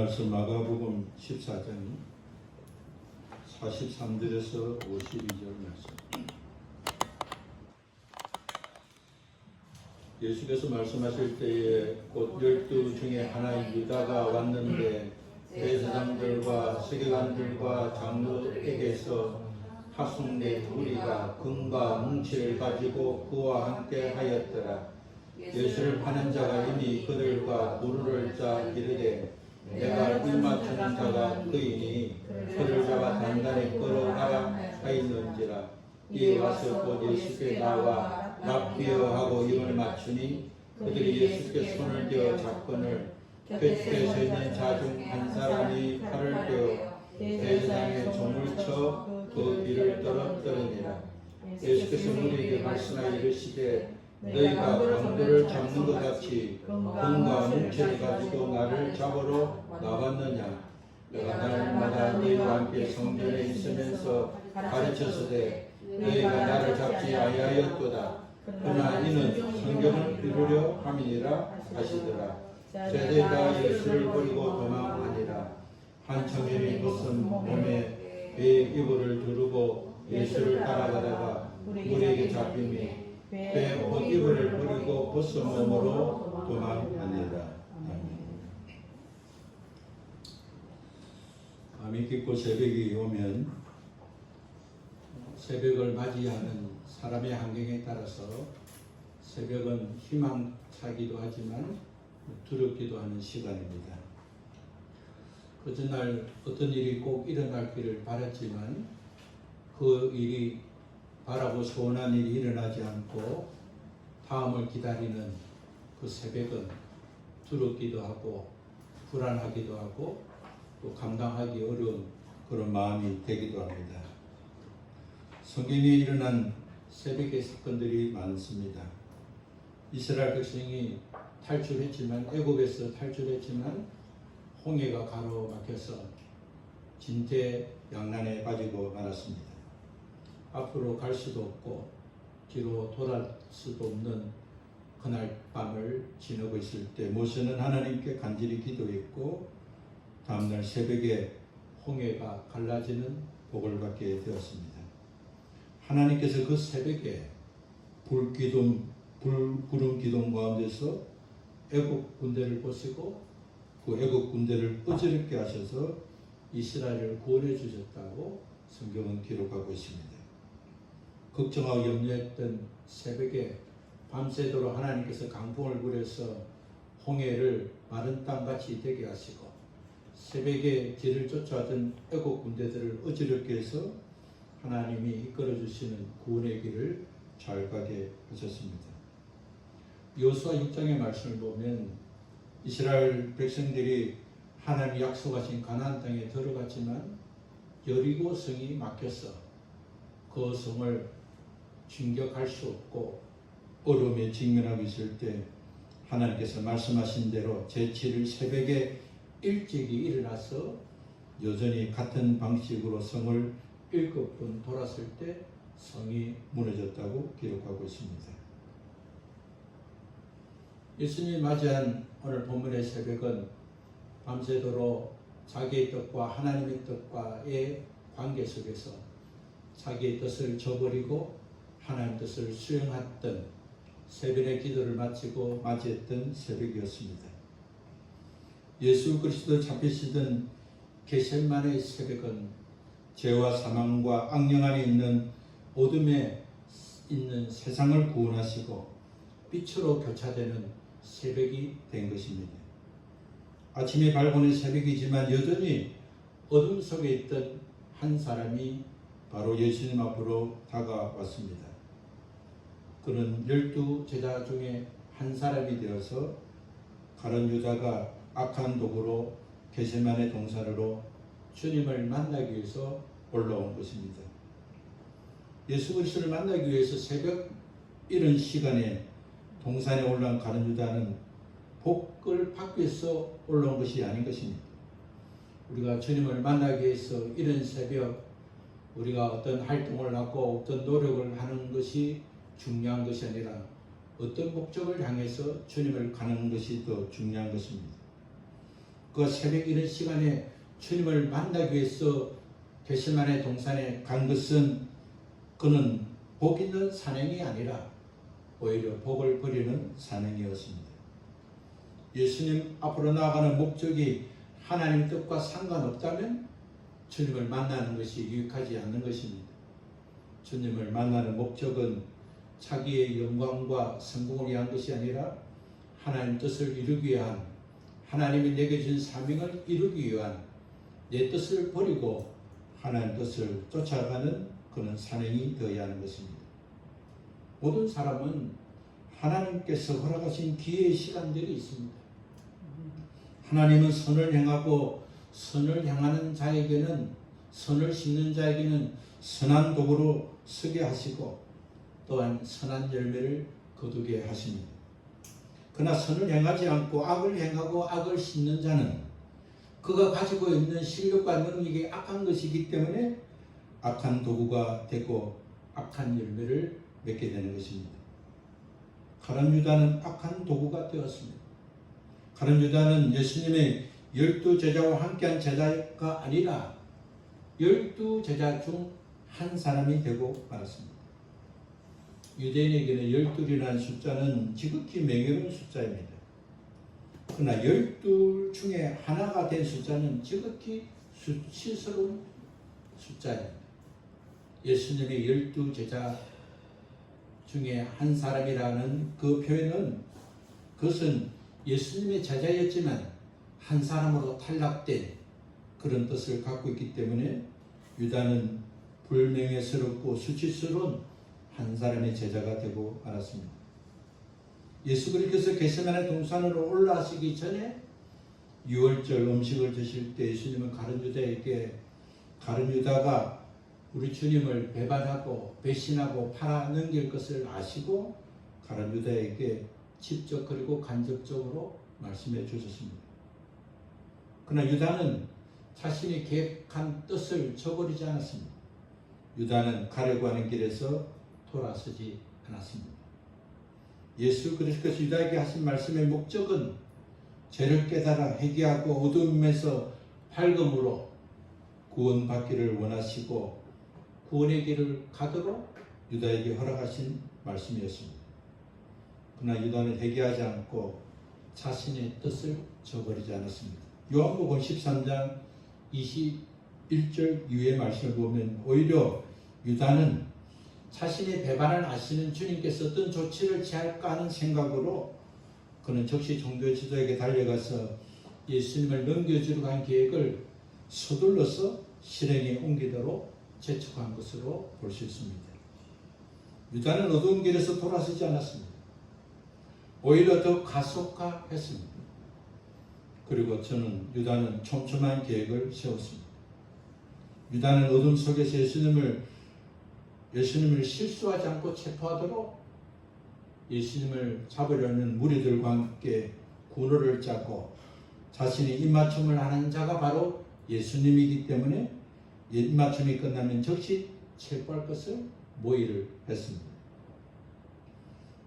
말씀 마가복음 14장 43절에서 52절 말씀. 예수께서 말씀하실 때에 곧 12 중에 하나인 유다가 왔는데 대제사장들과 서기관들과 장로에게서 파송된 무리가 금과 뭉치를 가지고 그와 함께 하였더라. 예수를 파는 자가 이미 그들과 무릎을 짜 이르되 내가 입맞추는 자가 그이니 그를 잡아 단단히 끌어가라 하였는지라. 이에 와서 곧 예수께 나와 납비어 하고 입을 맞추니 그들이 예수께 손을 대어 잡거늘 곁에 서 있는 자 중 한 사람이 칼을 떼어 대제사장의 종을 쳐 그 귀를 떨어뜨리니라. 예수께서 우리에게 말씀하여 이르시되 너희가 강도를 잡는 것 같이 금과 뭉치를 가지고 나를 잡으러 나왔느냐. 내가 날마다 너희와 함께 성전에 있으면서 가르쳤으되 너희가 나를 잡지 아니하였도다. 그러나 이는 성경을 이루려 함이니라 하시더라. 제자가 예수를 버리고 도망하니라. 한 청년이 벗은 몸에 배의 이불을 두르고 예수를 따라가다가 우리에게 잡힘이 배 옷 이불을 버리고 벗은 몸으로 도망하니라. 밤이 깊고 새벽이 오면 새벽을 맞이하는 사람의 환경에 따라서 새벽은 희망차기도 하지만 두렵기도 하는 시간입니다. 그 전날 어떤 일이 꼭 일어나기를 바랐지만 그 일이 바라고 소원한 일이 일어나지 않고 다음을 기다리는 그 새벽은 두렵기도 하고 불안하기도 하고 또 감당하기 어려운 그런 마음이 되기도 합니다. 성경에 일어난 새벽의 사건들이 많습니다. 이스라엘 백성이 탈출했지만 애굽에서 탈출했지만 홍해가 가로막혀서 진퇴양난에 빠지고 말았습니다. 앞으로 갈 수도 없고 뒤로 돌아올 수도 없는 그날 밤을 지내고 있을 때 모세는 하나님께 간절히 기도했고 다음날 새벽에 홍해가 갈라지는 복을 받게 되었습니다. 하나님께서 그 새벽에 구름 기둥 가운데서 애국 군대를 보시고 그 애국 군대를 어지럽게 하셔서 이스라엘을 구원해 주셨다고 성경은 기록하고 있습니다. 걱정하고 염려했던 새벽에 밤새도록 하나님께서 강풍을 부려서 홍해를 마른 땅같이 되게 하시고 새벽에 뒤를 쫓아왔던 애국 군대들을 어지럽게 해서 하나님이 이끌어 주시는 구원의 길을 잘 가게 하셨습니다. 여호수아 6장의 말씀을 보면 이스라엘 백성들이 하나님이 약속하신 가나안 땅에 들어갔지만 여리고 성이 막혀서 그 성을 진격할 수 없고 어려움에 직면하고 있을 때 하나님께서 말씀하신 대로 제7일 새벽에 일찍이 일어나서 여전히 같은 방식으로 성을 7번 돌았을 때 성이 무너졌다고 기록하고 있습니다. 예수님이 맞이한 오늘 본문의 새벽은 밤새도록 자기의 뜻과 하나님의 뜻과의 관계 속에서 자기의 뜻을 저버리고 하나님의 뜻을 수행했던 새벽의 기도를 마치고 맞이했던 새벽이었습니다. 예수 그리스도 잡히시던 겟세마네 새벽은 죄와 사망과 악령 안에 있는 어둠에 있는 세상을 구원하시고 빛으로 교차되는 새벽이 된 것입니다. 아침에 밝은 새벽이지만 여전히 어둠 속에 있던 한 사람이 바로 예수님 앞으로 다가왔습니다. 그는 12 제자 중에 한 사람이 되어서 가룟 유다가 악한 도구로 겟세마네 동산으로 주님을 만나기 위해서 올라온 것입니다. 예수 그리스도를 만나기 위해서 새벽 이런 시간에 동산에 올라온 가룟 유다는 복을 받기 위해서 올라온 것이 아닌 것입니다. 우리가 주님을 만나기 위해서 이런 새벽 우리가 어떤 활동을 하고 어떤 노력을 하는 것이 중요한 것이 아니라 어떤 목적을 향해서 주님을 가는 것이 더 중요한 것입니다. 그 새벽 이른 시간에 주님을 만나기 위해서 겟세마네 동산에 간 것은 그는 복 있는 산행이 아니라 오히려 복을 버리는 산행이었습니다. 예수님 앞으로 나아가는 목적이 하나님 뜻과 상관없다면 주님을 만나는 것이 유익하지 않는 것입니다. 주님을 만나는 목적은 자기의 영광과 성공을 위한 것이 아니라 하나님 뜻을 이루기 위한, 하나님이 내게 준 사명을 이루기 위한 내 뜻을 버리고 하나님 뜻을 쫓아가는 그런 산행이 되어야 하는 것입니다. 모든 사람은 하나님께서 허락하신 기회의 시간들이 있습니다. 하나님은 선을 행하고 선을 향하는 자에게는, 선을 심는 자에게는 선한 도구로 쓰게 하시고 또한 선한 열매를 거두게 하십니다. 그러나 선을 행하지 않고 악을 행하고 악을 심는 자는 그가 가지고 있는 실력과 능력이 악한 것이기 때문에 악한 도구가 되고 악한 열매를 맺게 되는 것입니다. 가룟 유다는 악한 도구가 되었습니다. 가룟 유다는 예수님의 12제자와 함께한 제자가 아니라 12제자 중 한 사람이 되고 말았습니다. 유대인에게는 12이라는 숫자는 지극히 명예로운 숫자입니다. 그러나 12 중에 하나가 된 숫자는 지극히 수치스러운 숫자입니다. 예수님의 12제자 중에 한 사람이라는 그 표현은, 그것은 예수님의 제자였지만 한 사람으로 탈락된 그런 뜻을 갖고 있기 때문에 유다는 불명예스럽고 수치스러운 한 사람의 제자가 되고 말았습니다. 예수 그리스도께서 겟세마네 동산으로 올라가시기 전에 유월절 음식을 드실 때 예수님은 가룟 유다에게, 가룟 유다가 우리 주님을 배반하고 배신하고 팔아넘길 것을 아시고 가룟 유다에게 직접 그리고 간접적으로 말씀해 주셨습니다. 그러나 유다는 자신이 계획한 뜻을 저버리지 않았습니다. 유다는 가려고 하는 길에서 돌아서지 않았습니다. 예수 그리스도께서 유다에게 하신 말씀의 목적은 죄를 깨달아 회개하고 어둠에서 밝음으로 구원받기를 원하시고 구원의 길을 가도록 유다에게 허락하신 말씀이었습니다. 그러나 유다는 회개하지 않고 자신의 뜻을 저버리지 않았습니다. 요한복음 13장 21절 이후의 말씀을 보면 오히려 유다는 자신의 배반을 아시는 주님께서 어떤 조치를 취할까 하는 생각으로 그는 즉시 종교 지도에게 달려가서 예수님을 넘겨주려고 한 계획을 서둘러서 실행에 옮기도록 재촉한 것으로 볼 수 있습니다. 유다는 어두운 길에서 돌아서지 않았습니다. 오히려 더 가속화했습니다. 그리고 저는 유다는 촘촘한 계획을 세웠습니다. 유다는 어둠 속에서 예수님을 실수하지 않고 체포하도록 예수님을 잡으려는 무리들과 함께 군호를 짜고 자신이 입맞춤을 하는 자가 바로 예수님이기 때문에 입맞춤이 끝나면 즉시 체포할 것을 모의를 했습니다.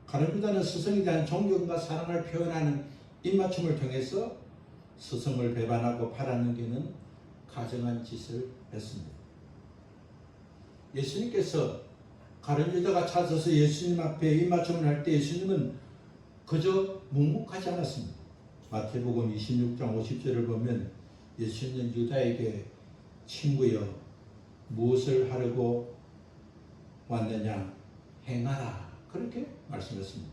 가룟 유다는 스승에 대한 존경과 사랑을 표현하는 입맞춤을 통해서 스승을 배반하고 팔아넘기는 가증한 짓을 했습니다. 예수님께서 가룟 유다가 찾아서 예수님 앞에 입맞춤을 할 때 예수님은 그저 묵묵하지 않았습니다. 마태복음 26장 50절을 보면 예수님은 유다에게 친구여 무엇을 하려고 왔느냐 행하라 그렇게 말씀했습니다.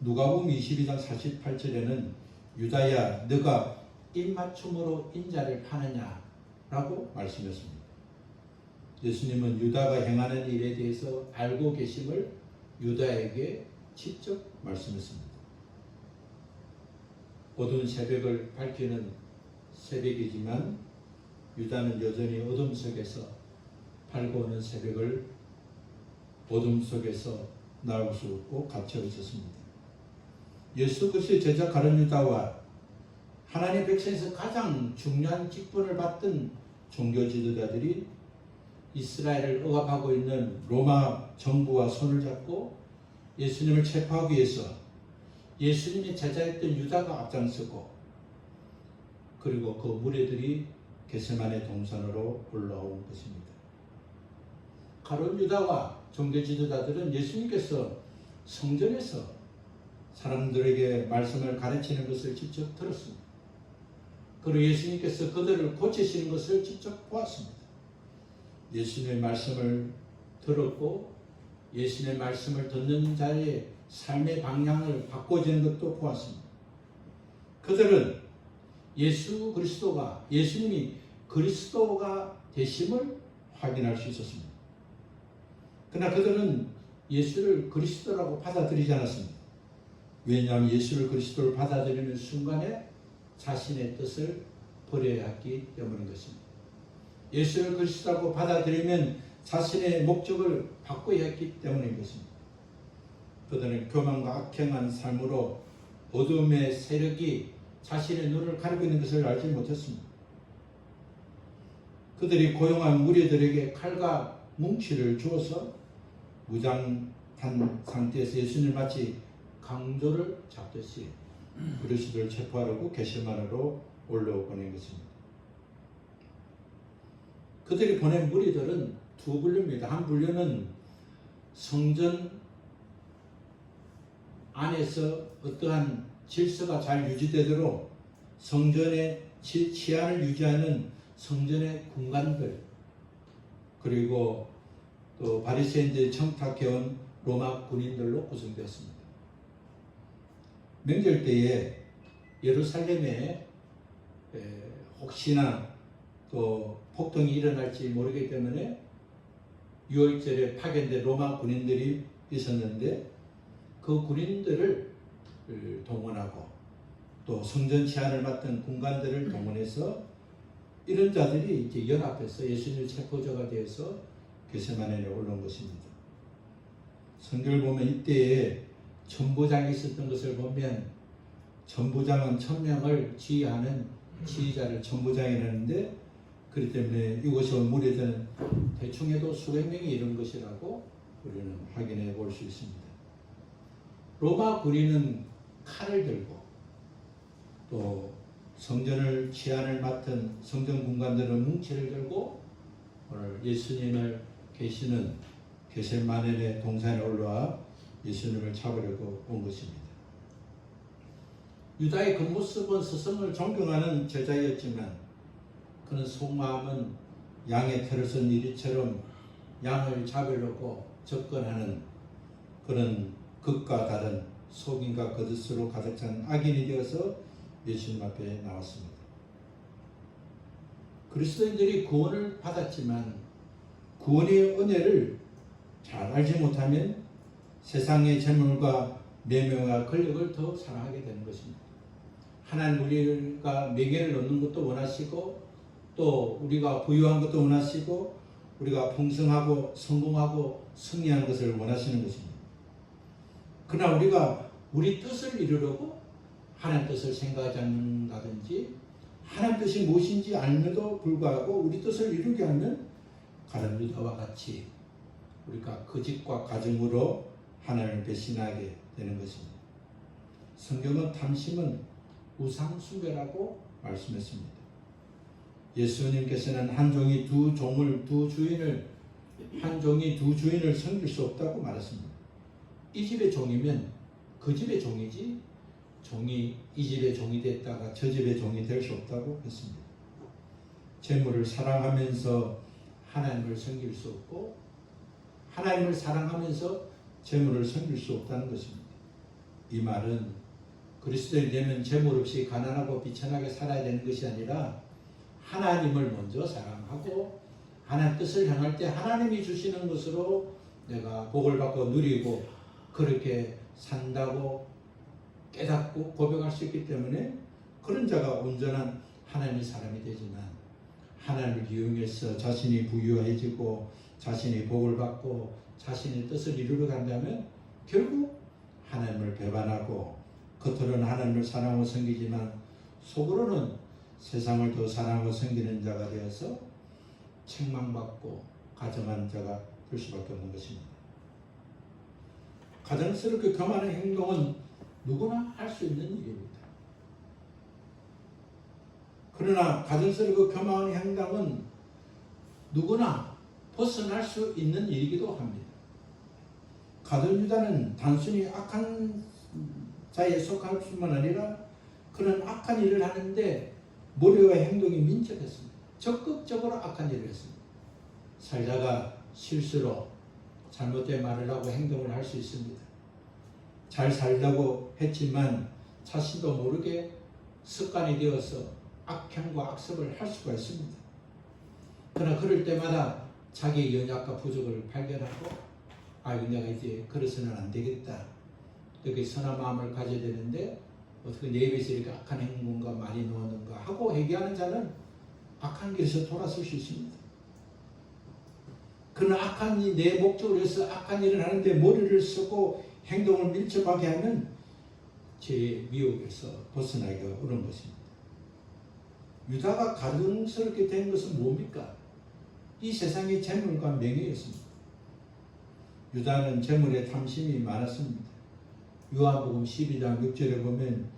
누가복음 22장 48절에는 유다야 너가 입맞춤으로 인자를 파느냐 라고 말씀했습니다. 예수님은 유다가 행하는 일에 대해서 알고 계심을 유다에게 직접 말씀했습니다. 어두운 새벽을 밝히는 새벽이지만 유다는 여전히 어둠 속에서 밝아오는 새벽을 어둠 속에서 나올 수 없고 갇혀 있었습니다. 예수 그리스도의 제자 가룟 유다와 하나님의 백성에서 가장 중요한 직분을 받던 종교 지도자들이 이스라엘을 억압하고 있는 로마 정부와 손을 잡고 예수님을 체포하기 위해서 예수님의 제자였던 유다가 앞장서고 그리고 그 무리들이 겟세마네 동산으로 올라온 것입니다. 가룟 유다와 종교 지도자들은 예수님께서 성전에서 사람들에게 말씀을 가르치는 것을 직접 들었습니다. 그리고 예수님께서 그들을 고치시는 것을 직접 보았습니다. 예수님의 말씀을 들었고 예수님의 말씀을 듣는 자의 삶의 방향을 바꿔주는 것도 보았습니다. 그들은 예수 그리스도가 예수님이 그리스도가 되심을 확인할 수 있었습니다. 그러나 그들은 예수를 그리스도라고 받아들이지 않았습니다. 왜냐하면 예수를 그리스도를 받아들이는 순간에 자신의 뜻을 버려야 했기 때문인 것입니다. 예수를 그리스도라고 받아들이면 자신의 목적을 바꿔야 했기 때문인 것입니다. 그들은 교만과 악행한 삶으로 어둠의 세력이 자신의 눈을 가리고 있는 것을 알지 못했습니다. 그들이 고용한 무리들에게 칼과 뭉치를 주어서 무장한 상태에서 예수님을 마치 강도를 잡듯이 그리스도를 체포하려고 겟세마네로 올라오 보낸 것입니다. 그들이 보낸 무리들은 두 분류입니다. 한 분류는 성전 안에서 어떠한 질서가 잘 유지되도록 성전의 치안을 유지하는 성전의 군관들, 그리고 또 바리새인들이 청탁해온 로마 군인들로 구성되었습니다. 명절 때에 예루살렘에 혹시나 또 폭동이 일어날지 모르기 때문에 6월절에 파견된 로마 군인들이 있었는데 그 군인들을 동원하고 또 성전 치안을 맡은 군관들을 동원해서 이런 자들이 이제 연합해서 예수님의 체포자가 되어서 겟세마네에 올라온 것입니다. 성경을 보면 이때에 전부장이 있었던 것을 보면 전부장은 1000명을 지휘하는 지휘자를 전부장이라는데 그렇기 때문에 이곳에 온 무리들은 대충 해도 수백 명이 이런 것이라고 우리는 확인해 볼 수 있습니다. 로마 군인은 칼을 들고 또 성전을 치안을 맡은 성전 군관들은 뭉치를 들고 오늘 예수님을 계시는 겟세마네 동산에 올라와 예수님을 잡으려고 온 것입니다. 유다의 겉모습은 스승을 존경하는 제자였지만 그는 속마음은 양의 털을 쓴 이리처럼 양을 잡으려고 접근하는 그런 극과 다른 속임과 거짓으로 가득 찬 악인이 되어서 예수님 앞에 나왔습니다. 그리스도인들이 구원을 받았지만 구원의 은혜를 잘 알지 못하면 세상의 재물과 명예와 권력을 더 사랑하게 되는 것입니다. 하나님 우리가 명예를 얻는 것도 원하시고 또 우리가 부유한 것도 원하시고 우리가 풍성하고 성공하고 승리하는 것을 원하시는 것입니다. 그러나 우리가 우리 뜻을 이루려고 하나님 뜻을 생각하지 않는다든지 하나님 뜻이 무엇인지 알면도 불구하고 우리 뜻을 이루게 하면 가룟 유다와 같이 우리가 거짓과 가증으로 하나님을 배신하게 되는 것입니다. 성경은 탐심은 우상 숭배라고 말씀했습니다. 예수님께서는 한 종이 두 주인을 섬길 수 없다고 말했습니다. 이 집의 종이면 그 집의 종이지 종이 이 집의 종이 됐다가 저 집의 종이 될 수 없다고 했습니다. 재물을 사랑하면서 하나님을 섬길 수 없고 하나님을 사랑하면서 재물을 섬길 수 없다는 것입니다. 이 말은 그리스도인이 되면 재물 없이 가난하고 비천하게 살아야 되는 것이 아니라 하나님을 먼저 사랑하고 하나님 뜻을 향할 때 하나님이 주시는 것으로 내가 복을 받고 누리고 그렇게 산다고 깨닫고 고백할 수 있기 때문에 그런 자가 온전한 하나님의 사람이 되지만 하나님을 이용해서 자신이 부유해지고 자신이 복을 받고 자신의 뜻을 이루려 간다면 결국 하나님을 배반하고 겉으로는 하나님을 사랑하고 섬기지만 속으로는 세상을 더 사랑하고 섬기는 자가 되어서 책망받고 가정하는 자가 될 수밖에 없는 것입니다. 가정스럽게 교만한 행동은 누구나 할 수 있는 일입니다. 그러나 가증스럽고 교만한 행동은 누구나 벗어날 수 있는 일이기도 합니다. 가룟 유다는 단순히 악한 자에 속할 뿐만 아니라 그런 악한 일을 하는데 머리와 행동이 민첩했습니다. 적극적으로 악한 일을 했습니다. 살다가 실수로 잘못된 말을 하고 행동을 할 수 있습니다. 잘 살다고 했지만 자신도 모르게 습관이 되어서 악행과 악습을 할 수가 있습니다. 그러나 그럴 때마다 자기의 연약과 부족을 발견하고 내가 이제 그래서는 안 되겠다. 이렇게 선한 마음을 가져야 되는데 어떻게 내 입에서 이렇게 악한 행동과 말이 나오는가 하고 회개하는 자는 악한 길에서 돌아설 수 있습니다. 그러나 악한 이 내 목적으로 해서 악한 일을 하는데 머리를 쓰고 행동을 밀접하게 하면 제 미혹에서 벗어나기가 어려운 것입니다. 유다가 가증스럽게 된 것은 뭡니까? 이 세상의 재물과 명예였습니다. 유다는 재물에 탐심이 많았습니다. 요한복음 12장 6절에 보면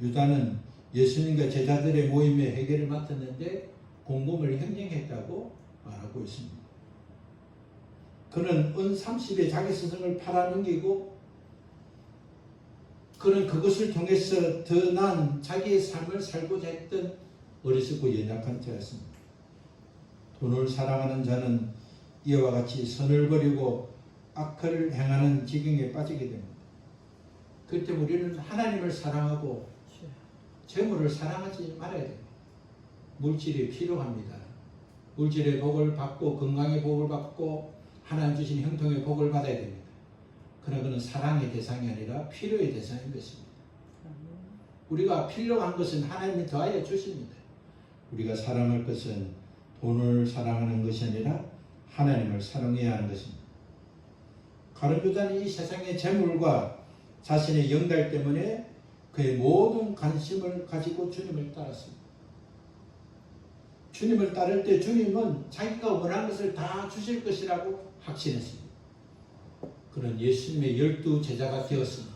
유다는 예수님과 제자들의 모임의 회개를 맡았는데 공금을 횡령했다고 말하고 있습니다. 그는 은 30에 자기 스승을 팔아넘기고 그는 그것을 통해서 더 나은 자기의 삶을 살고자 했던 어리석고 연약한 자였습니다. 돈을 사랑하는 자는 이와 같이 선을 버리고 악을 행하는 지경에 빠지게 됩니다. 그때 우리는 하나님을 사랑하고 재물을 사랑하지 말아야 됩니다. 물질이 필요합니다. 물질의 복을 받고 건강의 복을 받고 하나님 주신 형통의 복을 받아야 됩니다. 그러나 그는 사랑의 대상이 아니라 필요의 대상인 것입니다. 우리가 필요한 것은 하나님이 더하여 주십니다. 우리가 사랑할 것은 돈을 사랑하는 것이 아니라 하나님을 사랑해야 하는 것입니다. 가룟 유다는 이 세상의 재물과 자신의 영달 때문에 그의 모든 관심을 가지고 주님을 따랐습니다. 주님을 따를 때 주님은 자기가 원하는 것을 다 주실 것이라고 확신했습니다. 그는 예수님의 12 제자가 되었습니다.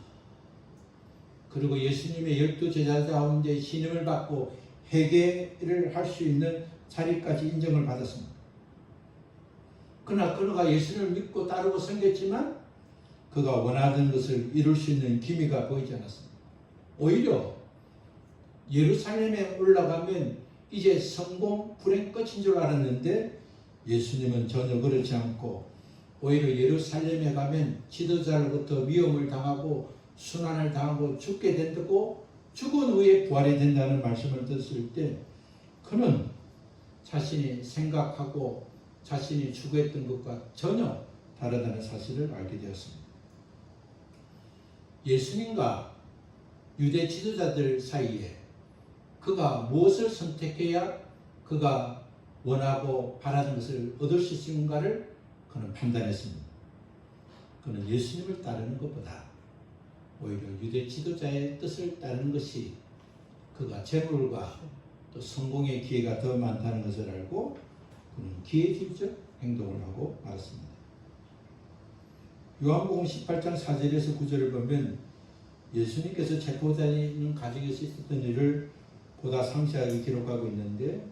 그리고 예수님의 12 제자 가운데 신임을 받고 회개를 할 수 있는 자리까지 인정을 받았습니다. 그러나 그가 예수를 믿고 따르고 섬겼지만 그가 원하던 것을 이룰 수 있는 기미가 보이지 않았습니다. 오히려 예루살렘에 올라가면 이제 성공 불행 끝인 줄 알았는데 예수님은 전혀 그렇지 않고 오히려 예루살렘에 가면 지도자로부터 위험을 당하고 순환을 당하고 죽게 된다고 죽은 후에 부활이 된다는 말씀을 듣을 때 그는 자신이 생각하고 자신이 추구했던 것과 전혀 다르다는 사실을 알게 되었습니다. 예수님과 유대 지도자들 사이에 그가 무엇을 선택해야 그가 원하고 바라는 것을 얻을 수 있는가를 그는 판단했습니다. 그는 예수님을 따르는 것보다 오히려 유대 지도자의 뜻을 따르는 것이 그가 재물과 또 성공의 기회가 더 많다는 것을 알고 그는 기회주의적 행동을 하고 말았습니다. 요한복음 18장 4절에서 9절을 보면 예수님께서 체포되는 가정에서 있었던 일을 보다 상세하게 기록하고 있는데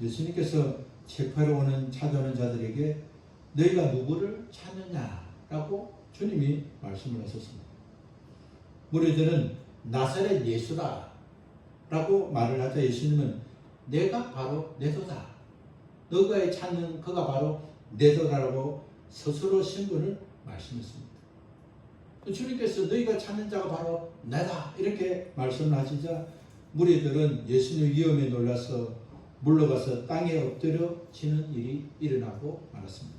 예수님께서 체포하러 오는 찾아오는 자들에게 너희가 누구를 찾느냐라고 주님이 말씀을 하셨습니다. 무리들은 나사렛 예수다 라고 말을 하자 예수님은 내가 바로 내도다. 너가 찾는 그가 바로 내도다라고 스스로 신분을 말씀했습니다. 주님께서 너희가 찾는 자가 바로 나다 이렇게 말씀을 하시자 무리들은 예수님의 위험에 놀라서 물러가서 땅에 엎드려지는 일이 일어나고 말았습니다.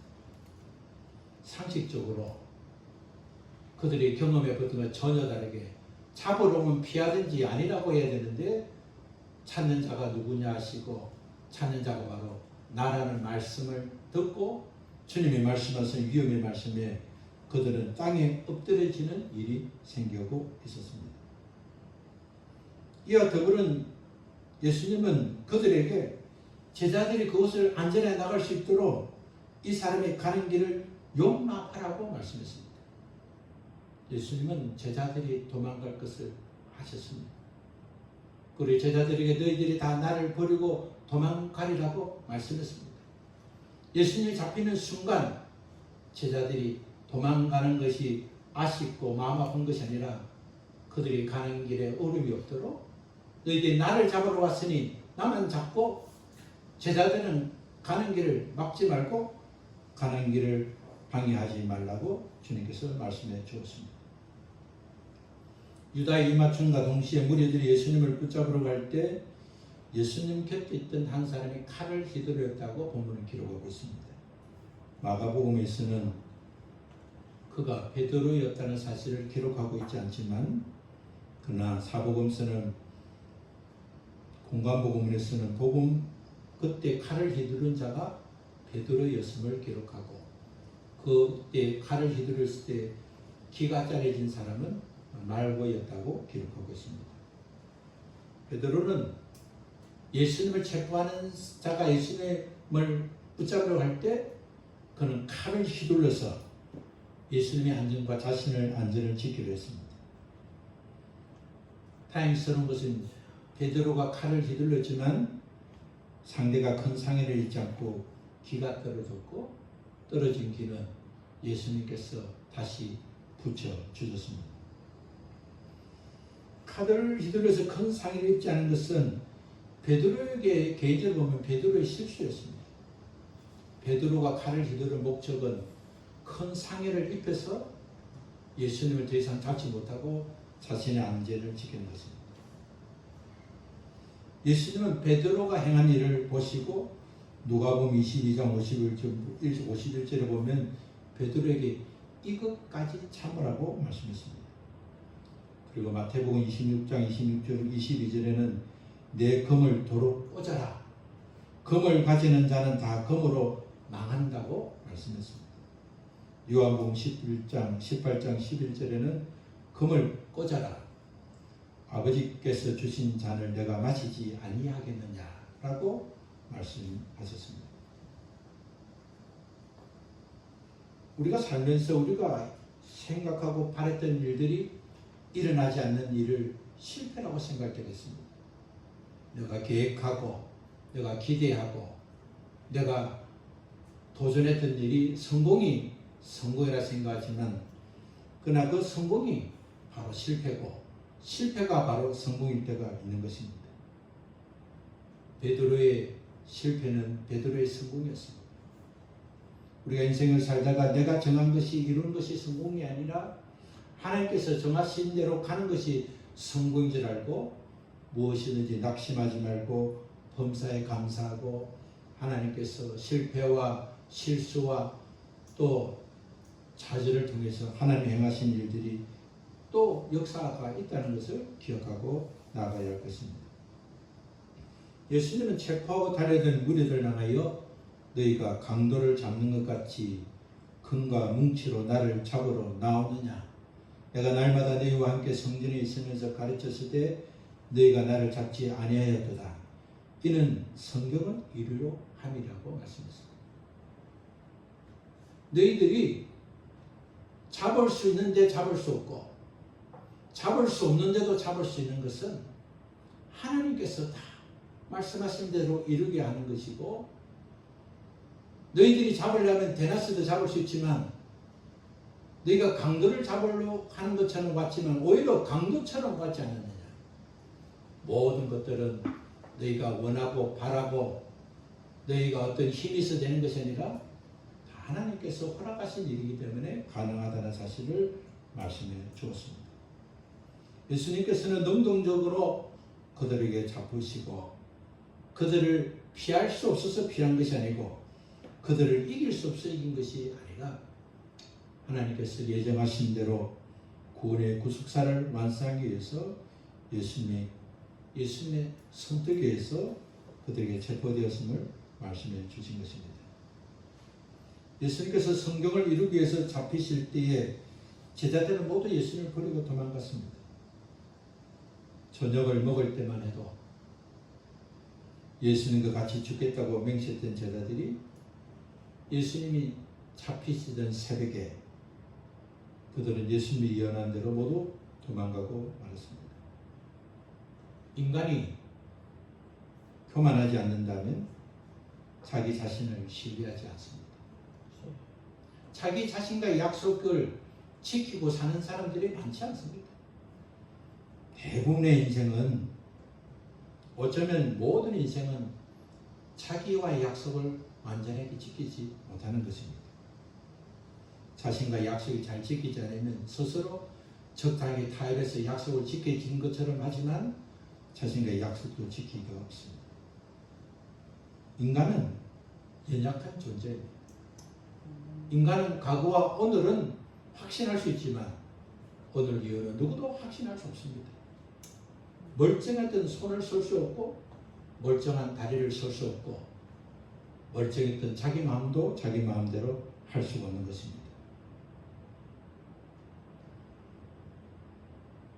상식적으로 그들이 경험해봤던 것 전혀 다르게 잡으러 오면 피하든지 아니라고 해야 되는데 찾는 자가 누구냐 하시고 찾는 자가 바로 나라는 말씀을 듣고 주님이 말씀하신 위험의 말씀에 그들은 땅에 엎드려지는 일이 생기고 있었습니다. 이와 더불은 예수님은 그들에게 제자들이 그곳을 안전하게 나갈 수 있도록 이 사람이 가는 길을 용납하라고 말씀했습니다. 예수님은 제자들이 도망갈 것을 하셨습니다. 그리고 제자들에게 너희들이 다 나를 버리고 도망가리라고 말씀했습니다. 예수님이 잡히는 순간 제자들이 도망가는 것이 아쉽고 마음 아픈 것이 아니라 그들이 가는 길에 어려움이 없도록 너희들이 나를 잡으러 왔으니 나만 잡고 제자들은 가는 길을 막지 말고 가는 길을 방해하지 말라고 주님께서 말씀해 주었습니다. 유다의 입맞춤과 동시에 무리들이 예수님을 붙잡으러 갈 때 예수님 곁에 있던 한 사람이 칼을 휘두르었다고 본문은 기록하고 있습니다. 마가복음에서는 그가 베드로였다는 사실을 기록하고 있지 않지만 그러나 사복음서는 공관복음에서는 그때 칼을 휘두른 자가 베드로였음을 기록하고 그때 칼을 휘두르었을 때 기가 잘려진 사람은 말고였다고 기록하고 있습니다. 베드로는 예수님을 체포하는 자가 예수님을 붙잡으러 갈 때 그는 칼을 휘둘러서 예수님의 안전과 자신의 안전을 지키려 했습니다. 다행스러운 것은 베드로가 칼을 휘둘렀지만 상대가 큰 상해를 입지 않고 기가 떨어졌고 떨어진 기는 예수님께서 다시 붙여주셨습니다. 칼을 휘둘러서 큰 상해를 입지 않은 것은 베드로에게 개인적으로 보면 베드로의 실수였습니다. 베드로가 칼을 휘두른 목적은 큰 상해를 입혀서 예수님을 더 이상 잡지 못하고 자신의 안전을 지키는 것입니다. 예수님은 베드로가 행한 일을 보시고 누가복음 22장 51절에 보면 베드로에게 이것까지 참으라고 말씀했습니다. 그리고 마태복음 26장 26절 22절에는 내 금을 도로 꽂아라. 금을 가지는 자는 다 금으로 망한다고 말씀했습니다. 요한복음 18장 11절에는 금을 꽂아라. 아버지께서 주신 잔을 내가 마시지 아니하겠느냐라고 말씀하셨습니다. 우리가 살면서 우리가 생각하고 바랬던 일들이 일어나지 않는 일을 실패라고 생각할 때가 있습니다. 내가 계획하고 내가 기대하고 내가 도전했던 일이 성공이라 생각하지만 그러나 그 성공이 바로 실패고 실패가 바로 성공일 때가 있는 것입니다. 베드로의 실패는 베드로의 성공이었습니다. 우리가 인생을 살다가 내가 정한 것이 이루는 것이 성공이 아니라 하나님께서 정하신 대로 가는 것이 성공인 줄 알고 무엇이든지 낙심하지 말고 범사에 감사하고 하나님께서 실패와 실수와 또 좌절을 통해서 하나님 행하신 일들이 또 역사가 있다는 것을 기억하고 나아가야 할 것입니다. 예수님은 체포하고 달려든 무리들을 향하여 너희가 강도를 잡는 것 같이 금과 뭉치로 나를 잡으러 나오느냐. 내가 날마다 너희와 함께 성전에 있으면서 가르쳤을 때 너희가 나를 잡지 아니하였도다. 이는 성경은 이리로 함이라고 말씀했습니다. 너희들이 잡을 수 있는데 잡을 수 없고 잡을 수 없는데도 잡을 수 있는 것은 하나님께서 다 말씀하신 대로 이루게 하는 것이고 너희들이 잡으려면 데나스도 잡을 수 있지만 너희가 강도를 잡으려고 하는 것처럼 같지만 오히려 강도처럼 같지 않느냐. 모든 것들은 너희가 원하고 바라고 너희가 어떤 힘이 있어 되는 것이 아니라 다 하나님께서 허락하신 일이기 때문에 가능하다는 사실을 말씀해 주었습니다. 예수님께서는 능동적으로 그들에게 잡으시고 그들을 피할 수 없어서 피한 것이 아니고 그들을 이길 수 없어 이긴 것이 아니라 하나님께서 예정하신 대로 구원의 구속사를 완성하기 위해서 예수님의 선택에 의해서 그들에게 체포되었음을 말씀해 주신 것입니다. 예수님께서 성경을 이루기 위해서 잡히실 때에 제자들은 모두 예수님을 버리고 도망갔습니다. 저녁을 먹을 때만 해도 예수님과 같이 죽겠다고 맹세했던 제자들이 예수님이 잡히시던 새벽에 그들은 예수님이 예언한 대로 모두 도망가고 말았습니다. 인간이 교만하지 않는다면 자기 자신을 신뢰하지 않습니다. 자기 자신과의 약속을 지키고 사는 사람들이 많지 않습니다. 대부분의 인생은, 어쩌면 모든 인생은 자기와의 약속을 완전하게 지키지 못하는 것입니다. 자신과 약속이 잘 지키지 않으면 스스로 적당히 타협해서 약속을 지켜진 것처럼 하지만 자신과의 약속도 지키기가 없습니다. 인간은 연약한 존재입니다. 인간은 과거와 오늘은 확신할 수 있지만 오늘 이후는 누구도 확신할 수 없습니다. 멀쩡했던 손을 쓸 수 없고 멀쩡한 다리를 쓸 수 없고 멀쩡했던 자기 마음도 자기 마음대로 할 수가 없는 것입니다.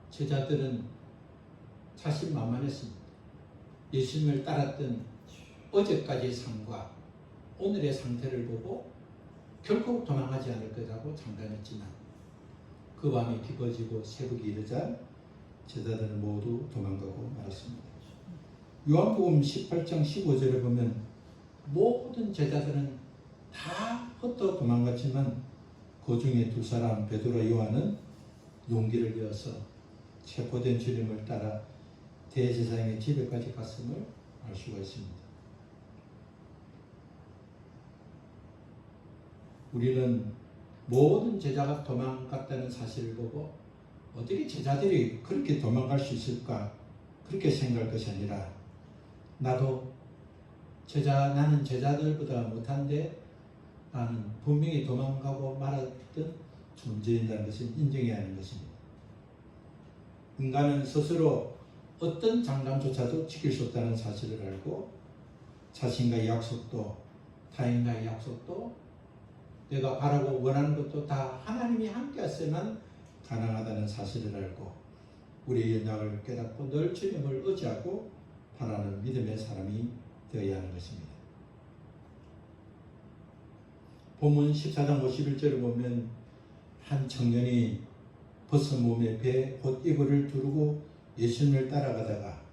제자들은 자신만만했습니다. 예수님을 따랐던 어제까지의 삶과 오늘의 상태를 보고 결코 도망가지 않을 거라고 장담했지만 그 밤이 깊어지고 새벽이 이르자 제자들은 모두 도망가고 말았습니다. 요한복음 18장 15절에 보면 모든 제자들은 다 흩어 도망갔지만 그 중에 두 사람 베드로와 요한은 용기를 내어서 체포된 주님을 따라 대제사장의 집에까지 갔음을 알 수가 있습니다. 우리는 모든 제자가 도망갔다는 사실을 보고 어떻게 제자들이 그렇게 도망갈 수 있을까 그렇게 생각할 것이 아니라 나는 제자들보다 못한데 나는 분명히 도망가고 말았던 존재인다는 것을 인정해야 하는 것입니다. 인간은 스스로 어떤 장담조차도 지킬 수 없다는 사실을 알고 자신과의 약속도 타인과의 약속도 내가 바라고 원하는 것도 다 하나님이 함께 하셔야만 가능하다는 사실을 알고 우리의 연약을 깨닫고 늘 주님을 의지하고 바라는 믿음의 사람이 되어야 하는 것입니다. 본문 14장 51절을 보면 한 청년이 벗은 몸에 배 옷이불을 두르고 예수님을 따라가다가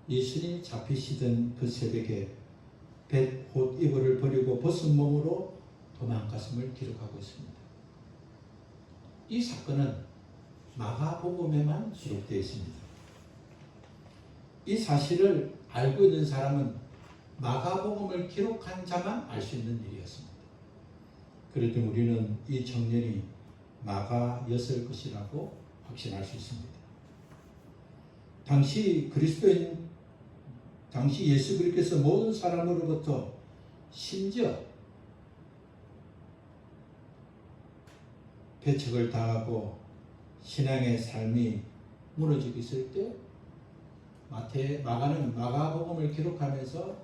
예수님이 잡히시던 그 새벽에 배 옷이불을 버리고 벗은 몸으로 도망갔음을 기록하고 있습니다. 이 사건은 마가복음에만 기록되어 있습니다. 이 사실을 알고 있는 사람은 마가복음을 기록한 자만 알 수 있는 일이었습니다. 그래도 우리는 이 청년이 마가였을 것이라고 확신할 수 있습니다. 당시 예수 그리스도께서 모든 사람으로부터 심지어 배척을 당하고 신앙의 삶이 무너지고 있을 때 마가는 마가복음을 기록하면서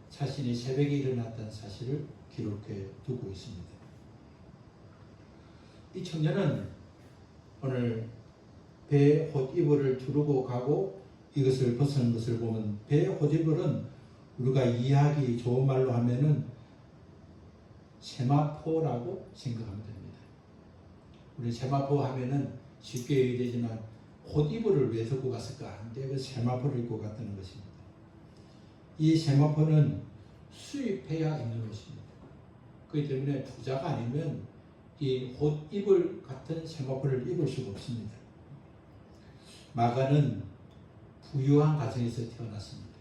자신이 새벽에 일어났다는 사실을 기록해 두고 있습니다. 이 청년은 오늘 배 옷이불을 두르고 가고 이것을 벗은 것을 보면 배 옷이불은 우리가 이해하기 좋은 말로 하면은 세마포라고 생각하면 됩니다. 우리 세마포 하면은 쉽게 이해되지만 옷이불을 왜 들고 갔을까? 근데 그 세마포를 입고 갔다는 것입니다. 이 세마포는 수입해야 있는 것입니다. 그렇기 때문에 부자가 아니면 이 옷이불 같은 세마포를 입을 수가 없습니다. 마가는 부유한 가정에서 태어났습니다.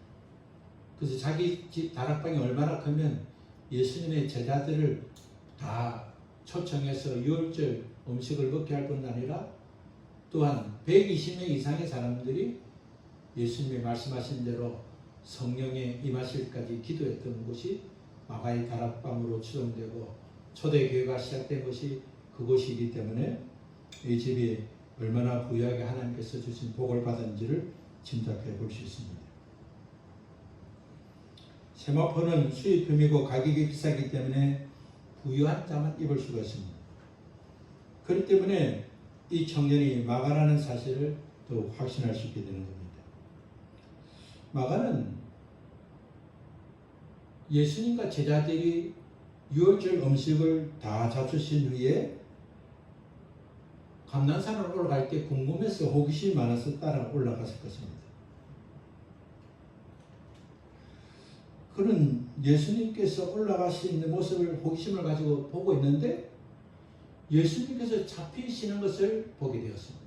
그래서 자기 집 다락방이 얼마나 크면 예수님의 제자들을 다 초청해서 유월절 음식을 먹게 할 뿐 아니라 또한 120명 이상의 사람들이 예수님이 말씀하신 대로 성령에 임하실까지 기도했던 곳이 마가의 다락방으로 추정되고 초대교회가 시작된 것이 그곳이기 때문에 이 집이 얼마나 부유하게 하나님께서 주신 복을 받은지를 짐작해 볼 수 있습니다. 세마포는 수입품이고 가격이 비싸기 때문에 부유한 자만 입을 수가 있습니다. 그렇기 때문에 이 청년이 마가라는 사실을 더욱 확신할 수 있게 되는 겁니다. 마가는 예수님과 제자들이 유월절 음식을 다 잡수신 후에 감난산으로 올라갈 때 궁금해서 호기심이 많아서 따라 올라갔을 것입니다. 그는 예수님께서 올라가시는 모습을 호기심을 가지고 보고 있는데 예수님께서 잡히시는 것을 보게 되었습니다.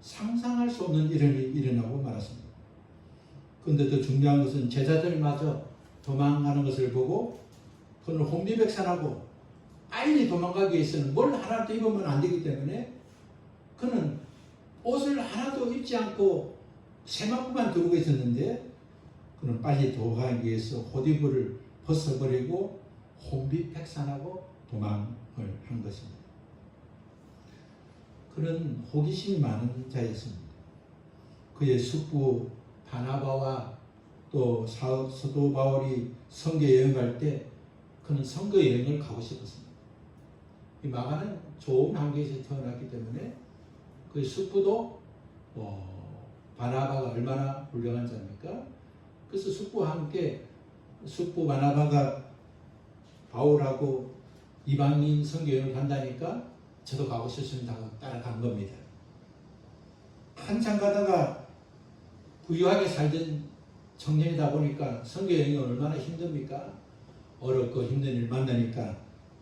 상상할 수 없는 일이 일어나고 말았습니다. 그런데 더 중요한 것은 제자들마저 도망가는 것을 보고 그는 혼비백산하고 빨리 도망가기 위해서는 뭘 하나도 입으면 안 되기 때문에 그는 옷을 하나도 입지 않고 세마포만 두르고 있었는데 그는 빨리 도망가기 위해서 호디부를 벗어버리고 혼비백산하고 도망을 한 것입니다. 그는 호기심이 많은 자였습니다. 그의 숙부 바나바와 또 사도 바울이 선교 여행 갈 때 그는 선교 여행을 가고 싶었습니다. 이 마가는 좋은 환경에서 태어났기 때문에 그 숙부도 바나바가 얼마나 훌륭한 자입니까? 그래서 숙부와 함께 숙부 바나바가 바울하고 이방인 선교 여행을 간다니까 저도 가고 싶습니다 하고 따라간 겁니다. 한참 가다가 부유하게 살던 청년이다 보니까 선교 여행이 얼마나 힘듭니까? 어렵고 힘든 일 만나니까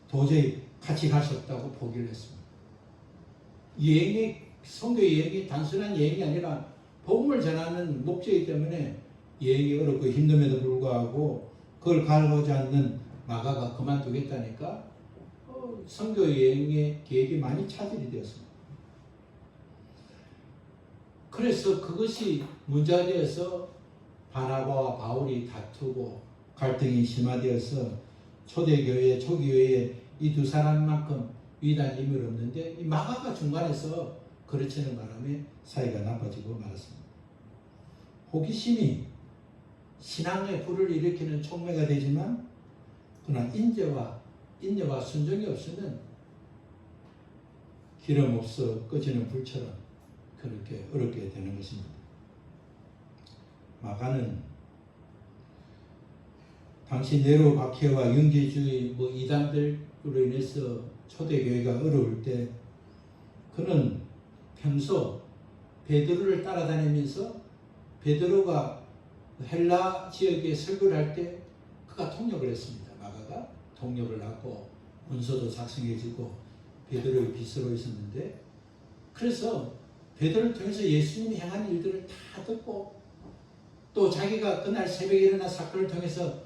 도저히 같이 갈 수 없다고 포기를 했습니다. 선교 여행이 단순한 여행이 아니라 복음을 전하는 목적이기 때문에 여행이 어렵고 힘듦에도 불구하고 그걸 가고자 않는 마가가 그만두겠다니까 선교 여행의 계획이 많이 차질이 되었습니다. 그래서 그것이 문제가 되어서 바나바와 바울이 다투고 갈등이 심화되어서 초대교회, 초기교회에 이 두 사람만큼 위대한 인물이 없는데 이 마가가 중간에서 그르치는 바람에 사이가 나빠지고 말았습니다. 호기심이 신앙의 불을 일으키는 촉매가 되지만 그러나 인내와 순종이 없으면 기름 없어 꺼지는 불처럼 그렇게 어렵게 되는 것입니다. 마가는 당시 네로 박해와 영지주의 이단들로 인해서 초대교회가 어려울 때 그는 평소 베드로를 따라다니면서 베드로가 헬라 지역에 설교를 할 때 그가 통역을 했습니다. 마가가 통역을 하고 문서도 작성해주고 베드로의 비서로 있었는데 그래서 베드로를 통해서 예수님이 행한 일들을 다 듣고 또 자기가 그날 새벽에 일어난 사건을 통해서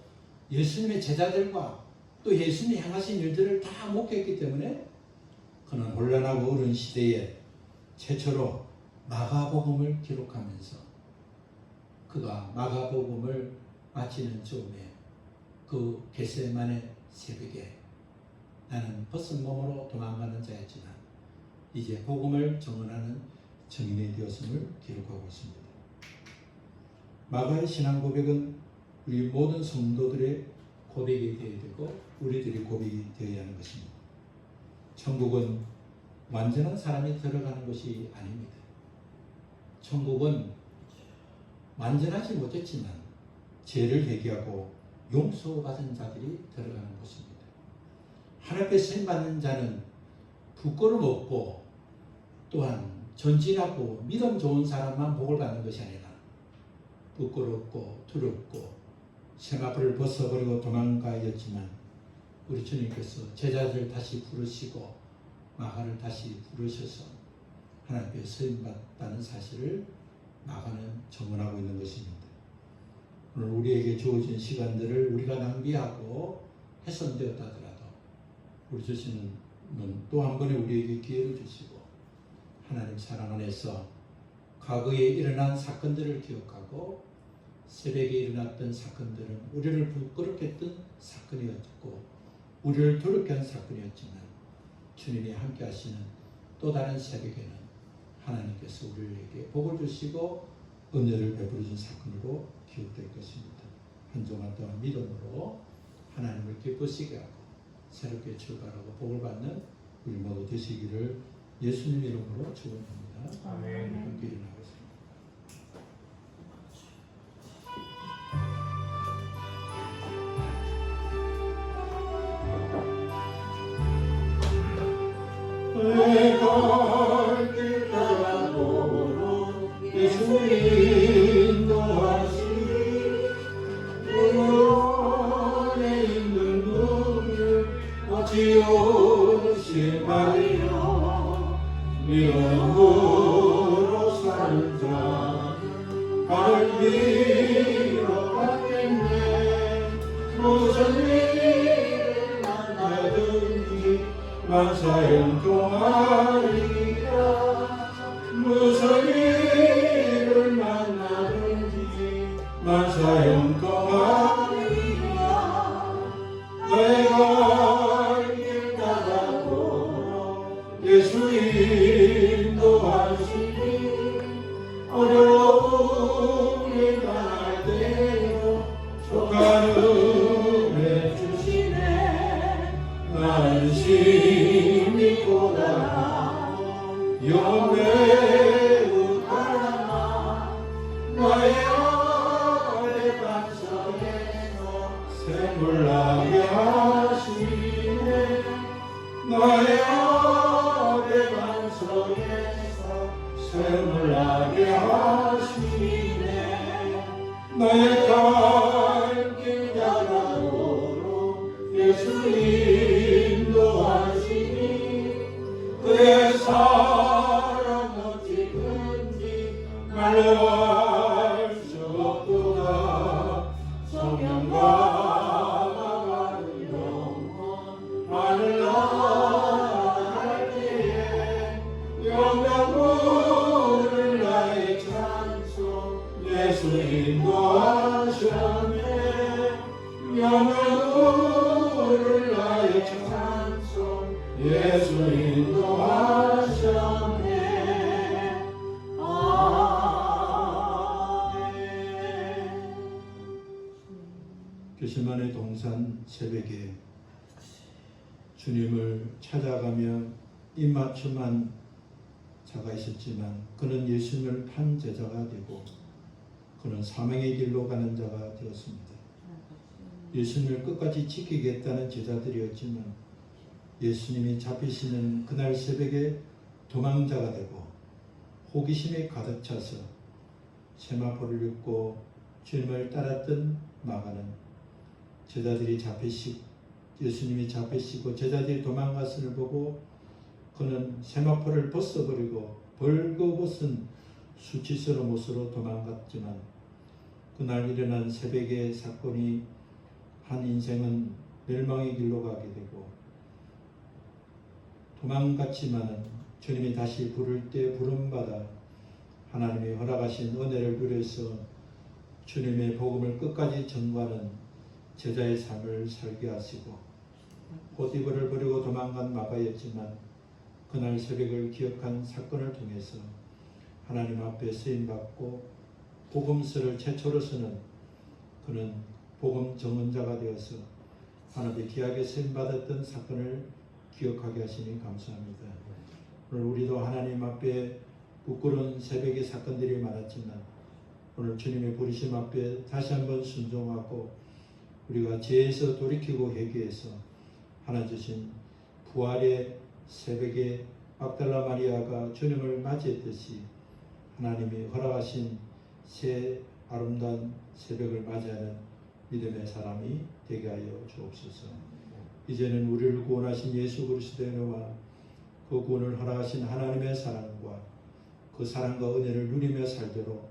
예수님의 제자들과 또 예수님이 행하신 일들을 다 목격했기 때문에 그는 혼란하고 어려운 시대에 최초로 마가복음을 기록하면서 그가 마가복음을 마치는 즈음에 그 겟세마네 새벽에 나는 벗은 몸으로 도망가는 자였지만 이제 복음을 증언하는 증인이 되었음을 기록하고 있습니다. 마가의 신앙 고백은 우리 모든 성도들의 고백이 되어야 되고 우리들의 고백이 되어야 하는 것입니다. 천국은 완전한 사람이 들어가는 것이 아닙니다. 천국은 완전하지 못했지만 죄를 회개하고 용서받은 자들이 들어가는 곳입니다. 하나님 앞에 쓰임받는 자는 부끄러움 없고 또한 전진하고 믿음 좋은 사람만 복을 받는 것이 아니라 부끄럽고 두렵고 세마포를 벗어버리고 도망가였지만 우리 주님께서 제자들을 다시 부르시고 마가를 다시 부르셔서 하나님 앞에 쓰임받다는 사실을 마가는 증언하고 있는 것입니다. 오늘 우리에게 주어진 시간들을 우리가 낭비하고 훼손되었다 하더라도 우리 주시는 또 한 번에 우리에게 기회를 주시고 하나님 사랑 안에서 과거에 일어난 사건들을 기억하고 새벽에 일어났던 사건들은 우리를 부끄럽게 했던 사건이었고 우리를 두렵게 한 사건이었지만 주님이 함께 하시는 또 다른 새벽에는 하나님께서 우리에게 복을 주시고 은혜를 베풀어 준 사건으로 기억될 것입니다. 한 주간 동안 믿음으로 하나님을 기쁘시게 하고 새롭게 출발하고 복을 받는 우리 모두 되시기를 예수님 이름으로 축원합니다. 아멘. 함께 일어나겠습니다. 내가 길 따라도록 예수 인도하시니 무슨 일을 만나든지 만사형 동하리라. 무슨 일을 만나든지 만사형 동하리라. 내가 길 나가고 예수 인도하시니 어려움이 당할 때에도 조카는 은혜 주시네. 나는 심히 고단하 영매우 달아나 나의 아래 반석에서 샘물나게 하시네. 나의 아래 반석에서 샘물나게 하시네. 나의 갈길 자가도록 예수 인도하시니 그의 사랑 어찌 큰지 말로 알 수 없도다. 성령과 나가는 영혼 하늘 나갈 때에 영광을 나의 찬송 예수 인도하셨네. 영광을 나의 찬송 예수 인도하셨네. 아멘. 게세마네 동산 새벽에 주님을 찾아가며 입맞춤한 자가 있었지만 그는 예수님을 판 제자가 되고 그는 사망의 길로 가는 자가 되었습니다. 예수님을 끝까지 지키겠다는 제자들이었지만 예수님이 잡히시는 그날 새벽에 도망자가 되고 호기심에 가득 차서 세마포를 읽고 주님을 따랐던 마가는 예수님이 잡히시고 제자들이 도망갔음을 보고 그는 세마포를 벗어버리고 벌거벗은 수치스러운 옷으로 도망갔지만 그날 일어난 새벽의 사건이 한 인생은 멸망의 길로 가게 되고 도망갔지만은 주님이 다시 부를 때 부름받아 하나님이 허락하신 은혜를 누려서 주님의 복음을 끝까지 전가하는 제자의 삶을 살게 하시고 포티바를 버리고 도망간 마가였지만 그날 새벽을 기억한 사건을 통해서 하나님 앞에 쓰임받고 복음서를 최초로서는 그는 복음 정언자가 되어서 하나님의 귀하게 쓰임받았던 사건을 기억하게 하시니 감사합니다. 오늘 우리도 하나님 앞에 부끄러운 새벽의 사건들이 많았지만 오늘 주님의 부르심 앞에 다시 한번 순종하고 우리가 죄에서 돌이키고 회개해서 하나 주신 부활의 새벽에 막달라 마리아가 주님을 맞이했듯이 하나님이 허락하신 새 아름다운 새벽을 맞이하는 믿음의 사람이 되게 하여 주옵소서. 이제는 우리를 구원하신 예수 그리스도의 은혜와 그 구원을 허락하신 하나님의 사랑과 그 사랑과 은혜를 누리며 살도록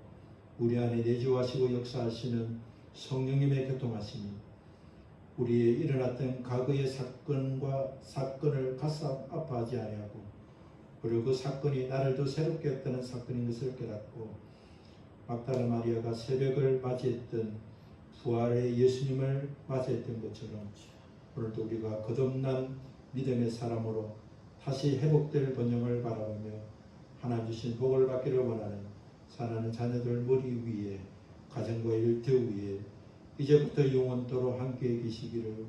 우리 안에 내주하시고 역사하시는 성령님의 교통하심이 우리의 일어났던 과거의 사건을 가슴 아파하지 아니하고 그리고 그 사건이 나를 더 새롭게 했다는 사건인 것을 깨닫고 막달라 마리아가 새벽을 맞이했던 부활의 예수님을 맞이했던 것처럼 오늘도 우리가 거듭난 믿음의 사람으로 다시 회복될 번영을 바라보며 하나님 주신 복을 받기를 원하는 사랑하는 자녀들 머리 위에 가정과 일터 위에 이제부터 영원토록 함께 계시기를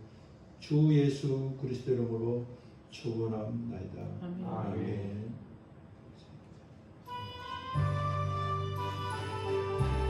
주 예수 그리스도 이름으로 축원합니다. 아멘.